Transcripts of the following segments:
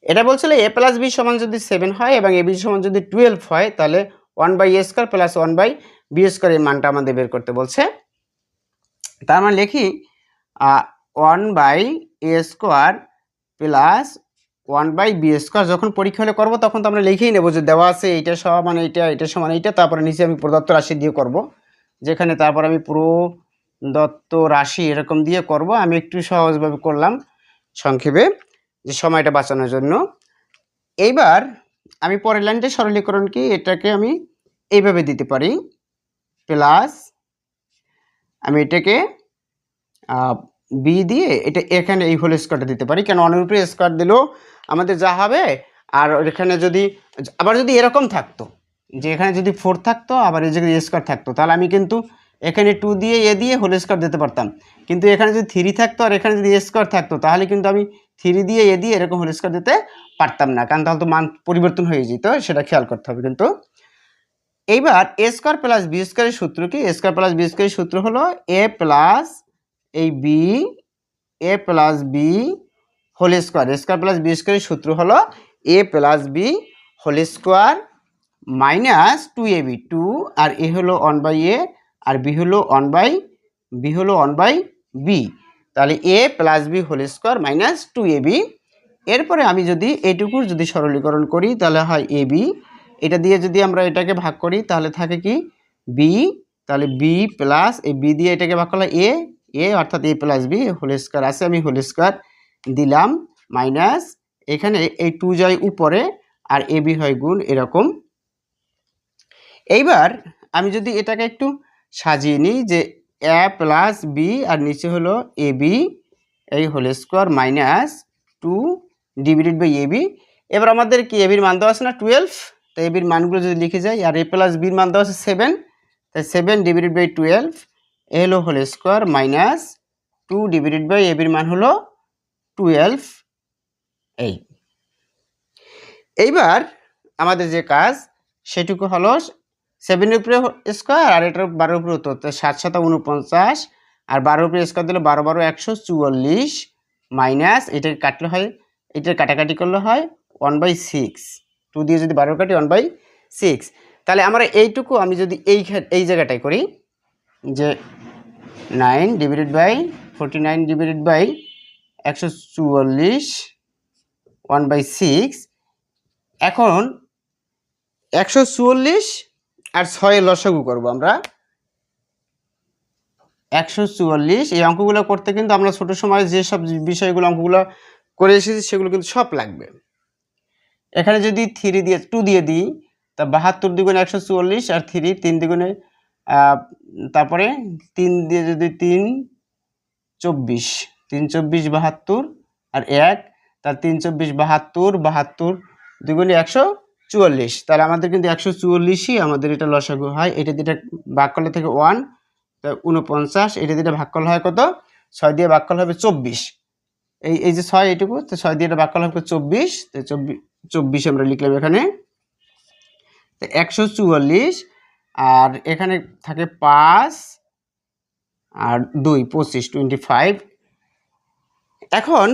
এটা বলছিল a plus B সমান যদি 7 হয় এবং এ বি সমান যদি 12 হয় তাহলে 1/a square plus 1/b square এই মানটা আমাদের বের করতে বলছে। তার মানে লিখি 1/a square plus 1/b square. যখন পরীক্ষা হলে করবো তখন তো আমরা লিখেই নেবো যে দেওয়া আছে এইটা সমান এইটা, এটা সমান এইটা, তারপরে নিচে আমি প্রদত্ত রাশি দিয়ে করব, যেখানে তারপর আমি প্রদত্ত রাশি এরকম দিয়ে করব। আমি একটু সহজভাবে করলাম সংক্ষেপে যে সময়টা বাঁচানোর জন্য। এইবার আমি পরের লাইনটা সরলীকরণ কি, এটাকে আমি এইভাবে দিতে পারি, প্লাস আমি এটাকে বি দিয়ে এটা এখানে এই হোল স্কোয়ারটা দিতে পারি, কেন অনেক উপরে স্কোয়ার দিলেও আমাদের যা হবে। আর এখানে যদি আবার যদি এরকম থাকতো যে এখানে যদি 4 থাকতো আবার এই জায়গায় স্কোয়ার থাকতো, তাহলে আমি কিন্তু এখানে 2 দিয়ে এ দিয়ে হোল স্কোয়ার দিতে পারতাম। কিন্তু এখানে যদি 3 থাকতো আর এখানে যদি স্কোয়ার থাকতো তাহলে কিন্তু আমি 3 দিয়ে এ দিয়ে এরকম হোল স্কোয়ার দিতে পারতাম না, কারণ তাহলে তো মান পরিবর্তন হয়ে যেত, সেটা খেয়াল করতে হবে। কিন্তু এইবার এ স্কোয়ার প্লাস বি স্কোয়ারের সূত্র কি? এ স্কোয়ার প্লাস বি স্কোয়ারের সূত্র হলো এ প্লাস এই B, A plus B whole square. A square plus B স্কোয়ারের সূত্র হলো A plus B whole square minus 2ab, 2 আর এ হলো 1/a আর বি হলো 1/b, তাহলে A plus B whole square minus 2ab। এরপরে আমি যদি এটুকুর যদি সরলীকরণ করি তাহলে হয় ab, এটা দিয়ে যদি আমরা এটাকে ভাগ করি তাহলে থাকে কি বি, তাহলে বি প্লাস এই বি দিয়ে এটাকে ভাগ করলে এ, অর্থাৎ এ প্লাস বি হোল স্কোয়ার আছে, আমি হোল স্কোয়ার দিলাম, মাইনাস এখানে এই 2 যায় উপরে আর এ বি হয় গুণ, এরকম। এইবার আমি যদি এটাকে একটু সাজিয়ে নিই যে এ প্লাস বি আর নিচে হলো এ বি এই whole square minus 2 divided by A B. এবার আমাদের কি এ বির মান দেওয়া আছে না 12, তো এ বির মানগুলো যদি লিখে যাই, আর এ প্লাস বির মান দেওয়া আছে 7, তাই 7 ডিভাইডেড বাই 12 এ হলো whole square minus 2 divided by A বির মান হলো 12 এই। এইবার আমাদের যে কাজ সেটুকু হলো 7 এর উপরে স্কোয়ার আর এটার 12 উপরে হতো, তো 7 7 49 আর 12 উপরে স্কোয়ার দিলে 12 12 144 মাইনাস এটাকে কাটলে হয়, এটার কাটাকাটি করলে হয় 1/6, 2 দিয়ে যদি 12 কাটি 1/6। তাহলে আমরা এইটুকু আমি যদি এই জায়গাটায় করি যে 9 ডিভাইডেড বাই 49 ডিভাইডেড বাই 144 1/6। এখন 144 আর 6 লসাগু করব আমরা। 144 এই অঙ্কগুলো করতে কিন্তু আমরা ছোট সময় যে সব বিষয়গুলো অঙ্কগুলো করে এসেছি সেগুলো কিন্তু সব লাগবে। এখানে যদি 3 দিয়ে 2 দিয়ে দিই তা 72 দ্বিগুণে 144 আর 3 দ্বিগুণে তারপরে 3 দিয়ে যদি 3 24 3 24 72 আর 1 তার 3 24 72 72 দ্বিগুণে 144, তাহলে আমাদের কিন্তু 144ই আমাদের এটা লসাগু হয়। এটা দিয়ে ভাগ করলে থেকে 1, তা 49, এটা দিয়ে ভাগ করলে হয় কত 6 দিয়ে ভাগ করলে হবে 24, এই যে 6 এইটুকু, তো 6 দিয়ে ভাগ করলে হবে 24, তো 24 আমরা লিখলাম এখানে। তো 144 আর এখানে থাকে 5 আর 2 25 25। এখন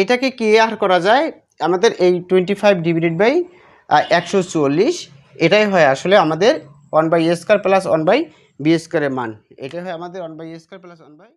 এটাকে কি আর করা যায়, আমাদের এই 25 ডিভাইডেড বাই 144 এটাই হয় আসলে আমাদের 1/a স্কয়ার প্লাস 1/b স্কয়ারের মান, এটাই হয় আমাদের 1/a স্কয়ার প্লাস 1/।